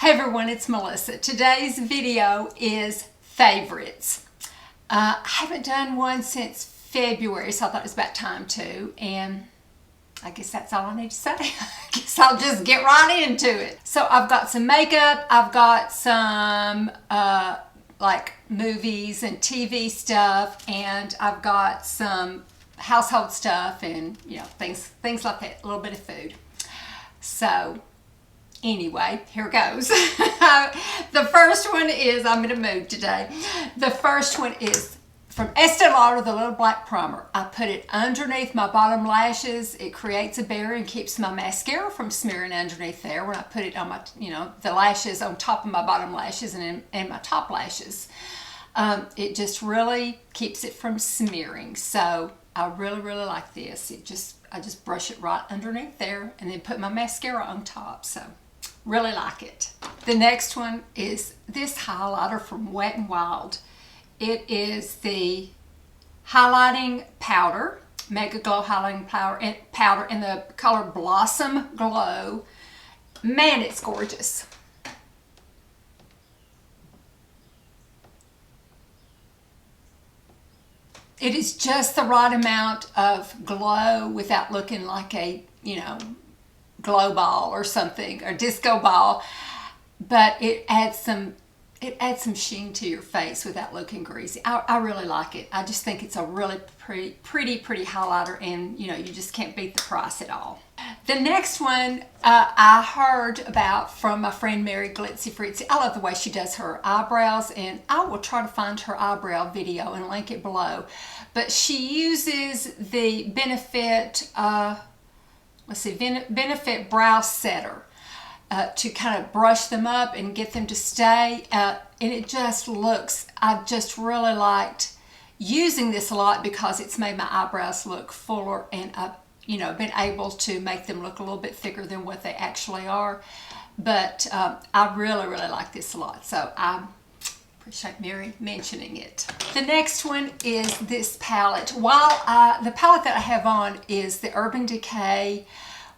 Hey everyone, it's Melissa. Today's video is favorites. I haven't done one since February, so I thought it was about time to, and I guess that's all I need to say. I guess I'll just get right into it. So I've got some makeup, I've got some like movies and TV stuff, and I've got some household stuff and things like that, a little bit of food. So anyway, here goes. The first one is, I'm in a mood today. The first one is from Estee Lauder, the little black primer. I put it underneath my bottom lashes. It creates a barrier and keeps my mascara from smearing underneath there when I put it on my, the lashes on top of my bottom lashes and my top lashes. It just really keeps it from smearing. So I really like this. I just brush it right underneath there and then put my mascara on top. So really like it. The next one is this highlighter from Wet n Wild. It is the highlighting powder, Mega Glow highlighting powder in the color Blossom Glow. Man, it's gorgeous. It is just the right amount of glow without looking like a, glow ball or something, or disco ball, but it adds some sheen to your face without looking greasy. I really like it. I just think it's a really pretty highlighter, and you just can't beat the price at all. The next one I heard about from my friend Mary Glitzy Fritzy. I love the way she does her eyebrows, and I will try to find her eyebrow video and link it below. But she uses the Benefit Benefit Brow Setter to kind of brush them up and get them to stay. And it just looks, I've just really liked using this a lot because it's made my eyebrows look fuller, and I've been able to make them look a little bit thicker than what they actually are. But I really like this a lot. So I appreciate Mary mentioning it. The next one is this palette. The palette that I have on is the Urban Decay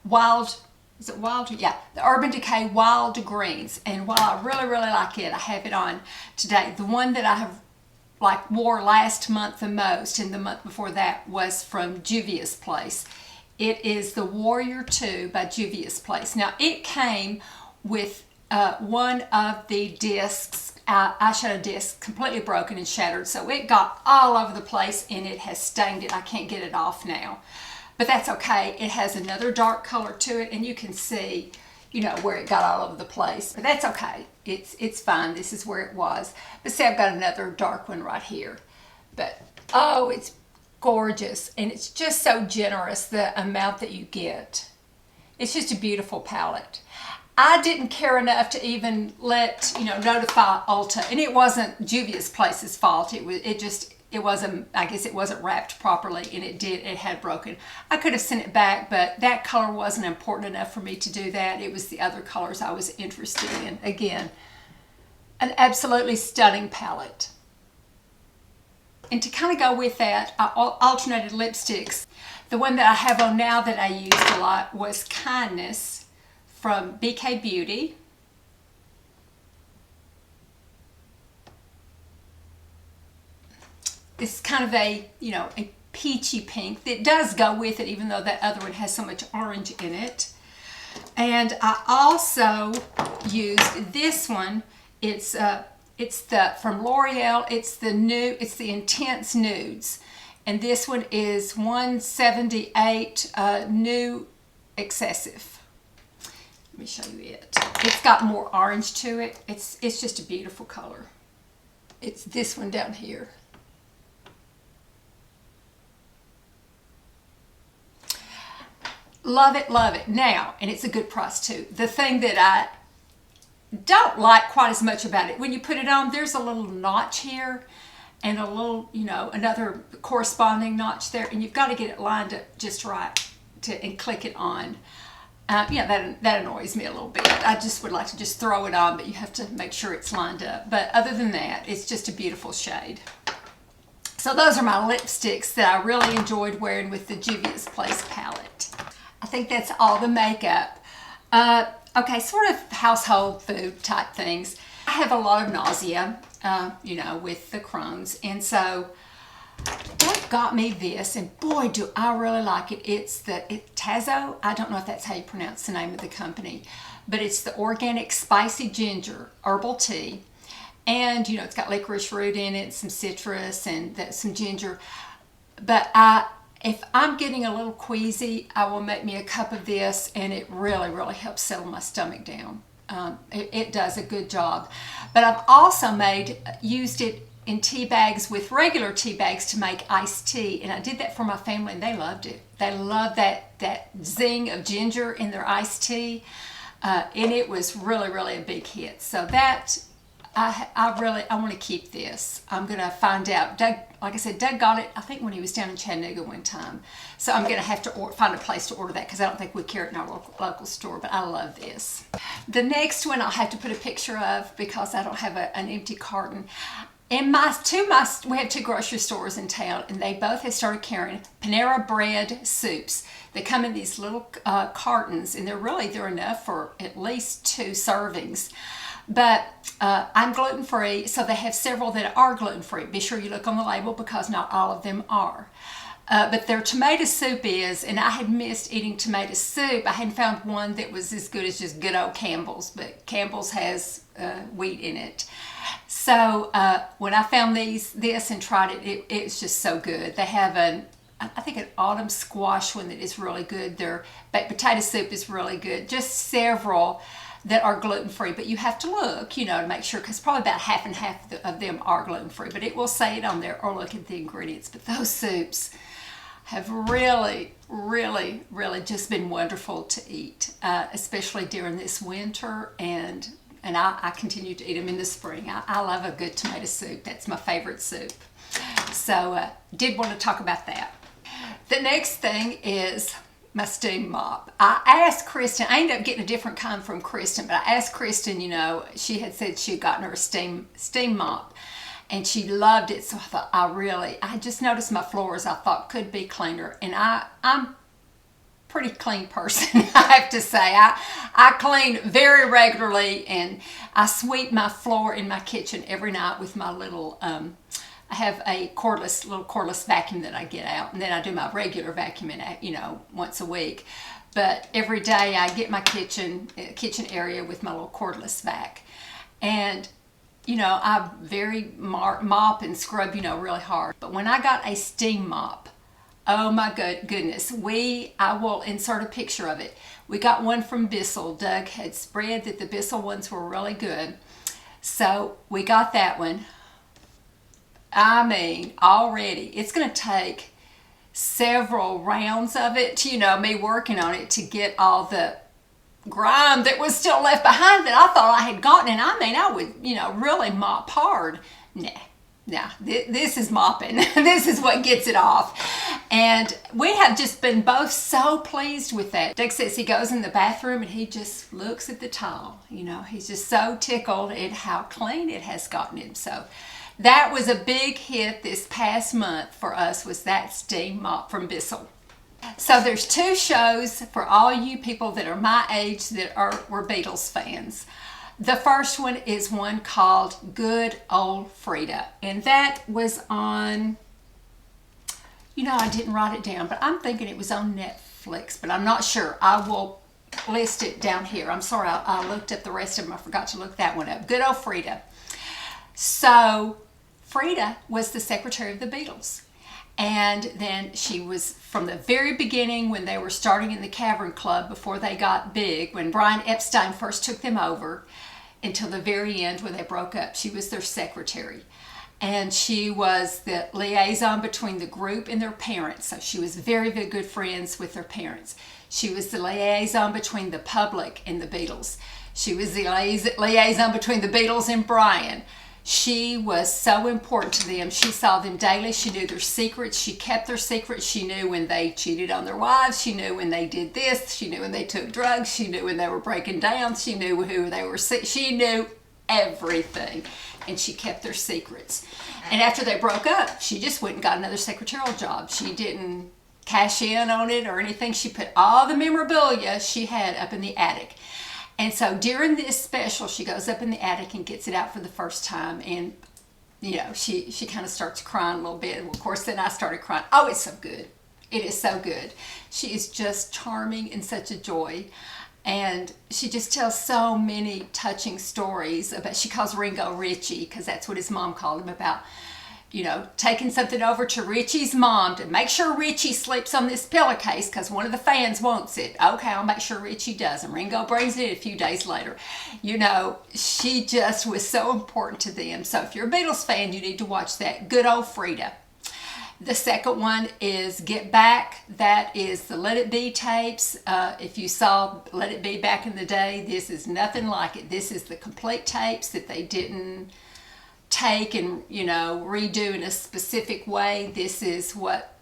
Wild, is it Wild? Yeah, the Urban Decay Wild Greens. And while I really like it, I have it on today. The one that I have wore last month the most, and the month before that, was from Juvia's Place. It is the Warrior 2 by Juvia's Place. Now it came with one of the discs, eyeshadow discs, completely broken and shattered, so it got all over the place and it has stained it. I can't get it off now, but that's okay. It has another dark color to it, and you can see where it got all over the place, but that's okay. It's fine. This is where it was. But see, I've got another dark one right here, but oh, it's gorgeous, and it's just so generous, the amount that you get. It's just a beautiful palette. I didn't care enough to even notify Ulta, and it wasn't Juvia's Place's fault. It wasn't, I guess it wasn't wrapped properly, and it had broken. I could have sent it back, but that color wasn't important enough for me to do that. It was the other colors I was interested in. Again, an absolutely stunning palette. And to kind of go with that, I alternated lipsticks. The one that I have on now that I used a lot was Kindness from BK Beauty. It's kind of a peachy pink that does go with it, even though that other one has so much orange in it. And I also used this one. It's from Loreal. It's the Intense Nudes, and this one is 178 New Excessif. Let me show you it. It's got more orange to it. It's just a beautiful color. It's this one down here. Love it. Now, and it's a good price too. The thing that I don't like quite as much about it, when you put it on, there's a little notch here and a little, another corresponding notch there, and you've got to get it lined up just right and click it on. That annoys me a little bit. I just would like to just throw it on, but you have to make sure it's lined up. But other than that, it's just a beautiful shade. So those are my lipsticks that I really enjoyed wearing with the Juvia's Place palette. I think that's all the makeup. Okay, sort of household food type things. I have a lot of nausea, you know, with the Crohn's, and so that got me this, and boy, do I really like it. It's Tazo. I don't know if that's how you pronounce the name of the company, but it's the organic spicy ginger herbal tea, and you know, it's got licorice root in it, some citrus, and some ginger. But if I'm getting a little queasy, I will make me a cup of this, and it really, really helps settle my stomach down. It does a good job. But I've also used it in tea bags with regular tea bags to make iced tea, and I did that for my family, and they loved it. They loved that zing of ginger in their iced tea, and it was really, really a big hit. So that I want to keep this. I'm going to find out. Doug, like I said, Doug got it, I think, when he was down in Chattanooga one time. So I'm going to have to find a place to order that because I don't think we carry it in our local store, but I love this. The next one I'll have to put a picture of because I don't have an empty carton. We have two grocery stores in town, and they both have started carrying Panera Bread soups. They come in these little cartons, and they're enough for at least 2 servings. But I'm gluten-free, so they have several that are gluten-free. Be sure you look on the label because not all of them are. But their tomato soup is, and I had missed eating tomato soup. I hadn't found one that was as good as just good old Campbell's, but Campbell's has wheat in it. So when I found this and tried it, it's just so good. They have I think an autumn squash one that is really good. Their baked potato soup is really good. Just several that are gluten-free, but you have to look, you know, to make sure, because probably about half and half of them are gluten-free, but it will say it on there, or look at the ingredients. But those soups have really, really, really just been wonderful to eat, especially during this winter, and I continue to eat them in the spring. I love a good tomato soup. That's my favorite soup. So did want to talk about that. The next thing is my steam mop. I asked Kristen, I ended up getting a different kind from Kristen, but I asked Kristen, you know, she had said she had gotten her a steam mop and she loved it. So I thought, I just noticed my floors I thought could be cleaner. And I'm a pretty clean person, I have to say. I clean very regularly, and I sweep my floor in my kitchen every night with my little, I have a little cordless vacuum that I get out, and then I do my regular vacuuming, you know, once a week. But every day I get my kitchen area with my little cordless vac, and you know, I very mop and scrub, you know, really hard. But when I got a steam mop, oh my goodness, I will insert a picture of it. We got one from Bissell. Doug had spread that the Bissell ones were really good, so we got that one. I mean, already, it's going to take several rounds of it, you know, me working on it to get all the grime that was still left behind that I thought I had gotten. And I mean, I would, you know, really mop hard. Nah, this is mopping. This is what gets it off. And we have just been both so pleased with that. Doug says he goes in the bathroom and he just looks at the tile. You know, he's just so tickled at how clean it has gotten him. So that was a big hit this past month for us, was that steam mop from Bissell. So there's 2 shows for all you people that are my age that were Beatles fans. The first one is one called Good Old Frida, and that was on, you know, I didn't write it down, but I'm thinking it was on Netflix, but I'm not sure. I will list it down here. I'm sorry, I looked up the rest of them. I forgot to look that one up. Good Old Frida. So Frida was the secretary of the Beatles. And then she was from the very beginning when they were starting in the Cavern Club before they got big, when Brian Epstein first took them over, until the very end when they broke up. She was their secretary. And she was the liaison between the group and their parents. So she was very, very good friends with their parents. She was the liaison between the public and the Beatles. She was the liaison between the Beatles and Brian. She was so important to them. She saw them daily. She knew their secrets. She kept their secrets. She knew when they cheated on their wives. She knew when they did this. She knew when they took drugs. She knew when they were breaking down. She knew who they were. She knew everything, and she kept their secrets. And after they broke up, she just went and got another secretarial job. She didn't cash in on it or anything. She put all the memorabilia she had up in the attic. And so during this special, she goes up in the attic and gets it out for the first time. And, you know, she kind of starts crying a little bit. Well, of course, then I started crying. Oh, it's so good. It is so good. She is just charming and such a joy. And she just tells so many touching stories about, she calls Ringo Richie, because that's what his mom called him, about, you know, taking something over to Richie's mom to make sure Richie sleeps on this pillowcase because one of the fans wants it. Okay, I'll make sure Richie does. And Ringo brings it a few days later. You know, she just was so important to them. So if you're a Beatles fan, you need to watch that. Good Old Frida. The second one is Get Back. That is the Let It Be tapes. If you saw Let It Be back in the day, this is nothing like it. This is the complete tapes that they didn't take and, you know, redo in a specific way. This is what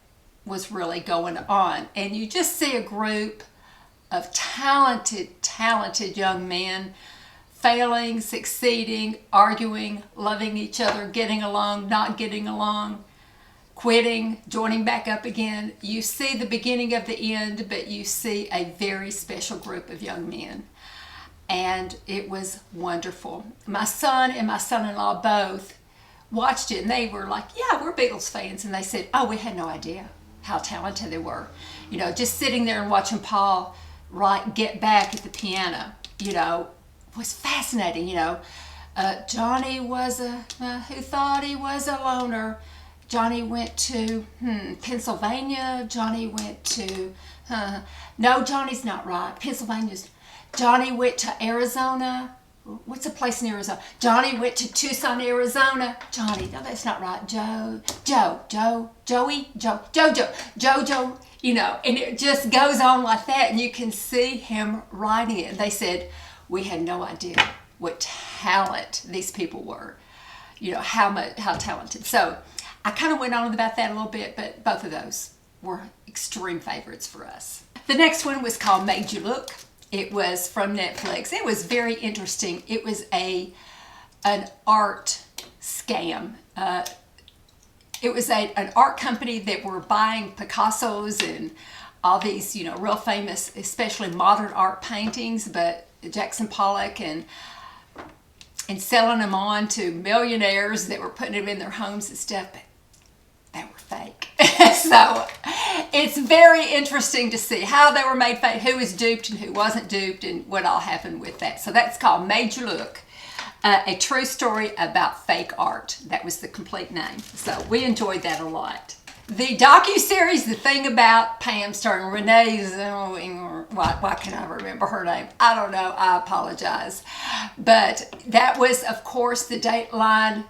was really going on. And you just see a group of talented young men failing, succeeding, arguing, loving each other, getting along, not getting along, quitting, joining back up again. You see the beginning of the end, but you see a very special group of young men. And it was wonderful. My son and my son-in-law both watched it, and they were like, yeah, we're Beatles fans. And they said, oh, we had no idea how talented they were. You know, just sitting there and watching Paul Get Back at the piano, you know, was fascinating. You know, Johnny was who thought he was a loner. Johnny went to Pennsylvania. Johnny went to, no, Johnny's not right. Pennsylvania's, Johnny went to Arizona. What's a place in Arizona? Johnny went to Tucson, Arizona. Johnny, no, that's not right. Jojo, you know, and it just goes on like that, and you can see him writing it. And they said, we had no idea what talent these people were, you know, how talented. So I kind of went on about that a little bit, but both of those were extreme favorites for us. The next one was called Made You Look. It was from Netflix. It was very interesting. It was an art scam. It was an art company that were buying Picassos and all these, you know, real famous, especially modern art paintings, but Jackson Pollock, and selling them on to millionaires that were putting them in their homes and stuff, but they were fake. So it's very interesting to see how they were made fake, who was duped and who wasn't duped, and what all happened with that. So that's called Made You Look, a true story about fake art. That was the complete name. So we enjoyed that a lot. The docu-series, The Thing About Pam, starring Renee Zellweger, or why can't I remember her name? I don't know. I apologize. But that was, of course, the Dateline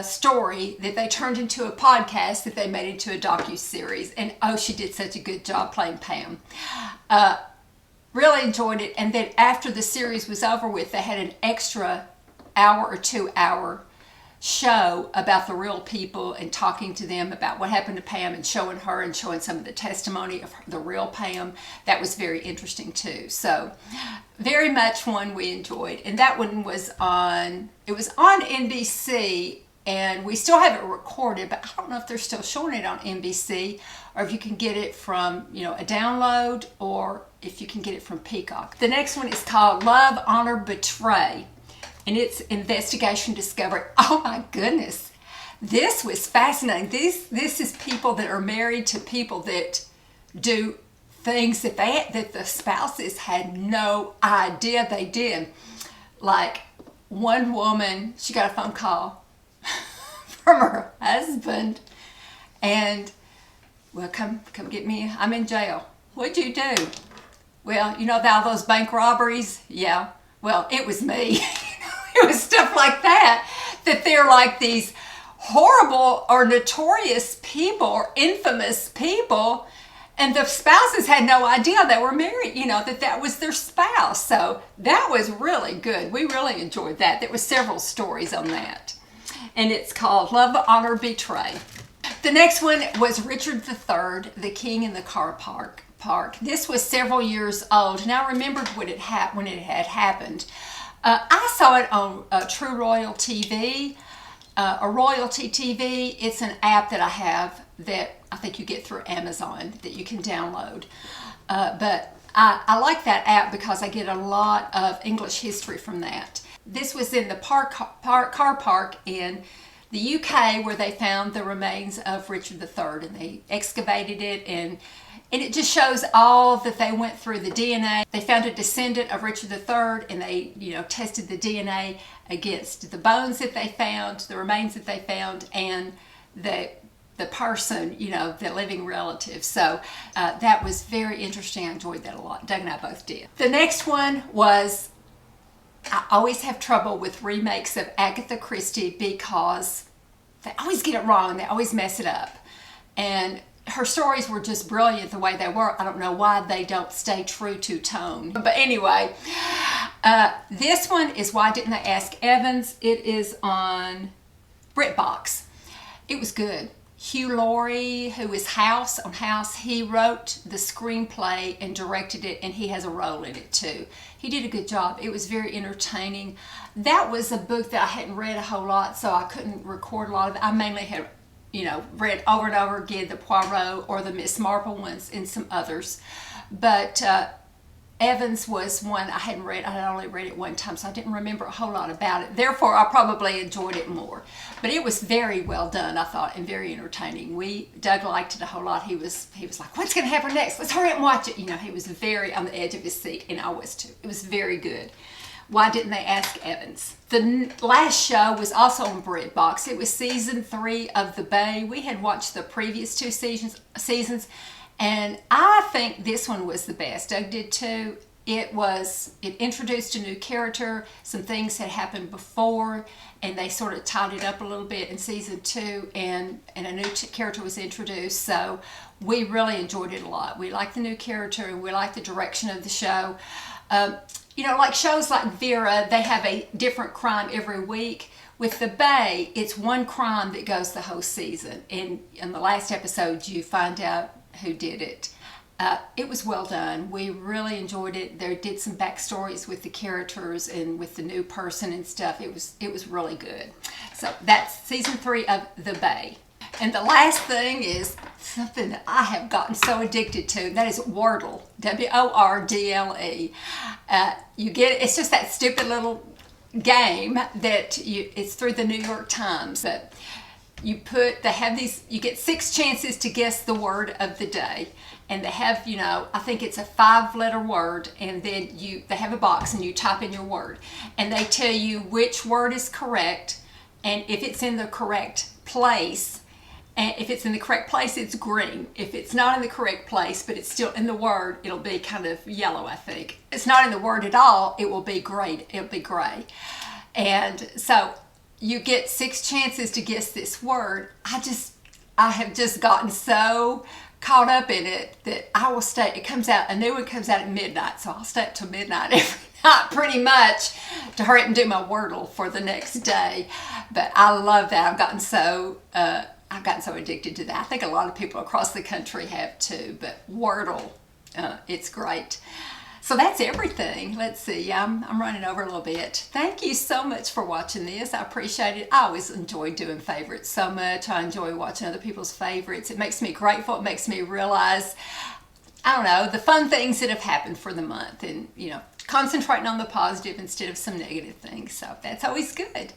story that they turned into a podcast that they made into a docu-series. And oh, she did such a good job playing Pam. Really enjoyed it. And then after the series was over with, they had an extra hour or 2 hour show about the real people and talking to them about what happened to Pam, and showing her and showing some of the testimony of the real Pam. That was very interesting too. So very much one we enjoyed. And that one was on NBC, and we still have it recorded, but I don't know if they're still showing it on NBC, or if you can get it from, you know, a download, or if you can get it from Peacock. The next one is called Love, Honor, Betray. And it's investigation discovery. Oh my goodness. This was fascinating. This is people that are married to people that do things that the spouses had no idea they did. Like one woman, she got a phone call from her husband, and, well, come get me. I'm in jail. What'd you do? Well, you know all those bank robberies? Yeah. Well, it was me. It was stuff like that they're like these horrible or notorious people or infamous people, and the spouses had no idea they were married, you know, that was their spouse. So that was really good. We really enjoyed that. There was several stories on that. And it's called Love, Honor, Betray. The next one was Richard III, The King in the Car Park. This was several years old, and I remembered when it had happened. I saw it on True Royal TV, or Royalty TV. It's an app that I have that I think you get through Amazon that you can download. But I like that app because I get a lot of English history from that. This was in the car park in the UK where they found the remains of Richard III, and they excavated it, and it just shows all that they went through, the DNA. They found a descendant of Richard III, and they, tested the DNA against the bones that they found, the remains that they found, and the person, the living relative. So that was very interesting. I enjoyed that a lot. Doug and I both did. The next one was, I always have trouble with remakes of Agatha Christie because they always get it wrong. They always mess it up. And her stories were just brilliant the way they were. I don't know why they don't stay true to tone. But anyway, this one is Why Didn't They Ask Evans? It is on BritBox. It was good. Hugh Laurie, who is House on House, he wrote the screenplay and directed it, and he has a role in it too. He did a good job. It was very entertaining. That was a book that I hadn't read a whole lot, so I couldn't record a lot of it. I mainly had, read over and over again the Poirot or the Miss Marple ones and some others. But Evans was one I hadn't read. I had only read it one time, so I didn't remember a whole lot about it. Therefore, I probably enjoyed it more. But it was very well done, I thought, and very entertaining. Doug liked it a whole lot. He was like, what's going to happen next? Let's hurry up and watch it. He was very on the edge of his seat, and I was too. It was very good. Why Didn't They Ask Evans? The last show was also on BritBox. It was season 3 of The Bay. We had watched the previous 2 seasons, and I think this one was the best. Doug did too. It introduced a new character. Some things had happened before, and they sort of tied it up a little bit in season 2, and a new character was introduced. So we really enjoyed it a lot. We liked the new character, and we liked the direction of the show. Like shows like Vera, they have a different crime every week. With The Bay, it's one crime that goes the whole season. And in the last episode, you find out who did it. It was well done. We really enjoyed it. They did some backstories with the characters and with the new person and stuff. It was really good. So that's season 3 of The Bay. And the last thing is something that I have gotten so addicted to. That is Wordle. W-O-R-D-L-E. It's just that stupid little game that it's through the New York Times. But you get 6 chances to guess the word of the day. And they have, I think it's a 5-letter word, and then they have a box and you type in your word. And they tell you which word is correct, and if it's in the correct place. And if it's in the correct place, it's green. If it's not in the correct place, but it's still in the word, it'll be kind of yellow, I think. If it's not in the word at all, it will be gray. It'll be gray. And so you get 6 chances to guess this word. I have just gotten so caught up in it that I will stay. A new one comes out at midnight, so I'll stay up till midnight every night pretty much to hurry up and do my Wordle for the next day. But I love that. I've gotten so addicted to that. I think a lot of people across the country have too, but Wordle, it's great. So that's everything. Let's see, I'm running over a little bit. Thank you so much for watching this. I appreciate it. I always enjoy doing favorites so much. I enjoy watching other people's favorites. It makes me grateful. It makes me realize, I don't know, the fun things that have happened for the month, and concentrating on the positive instead of some negative things. So that's always good.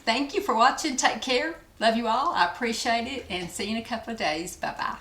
Thank you for watching. Take care. Love you all. I appreciate it, and see you in a couple of days. Bye-bye.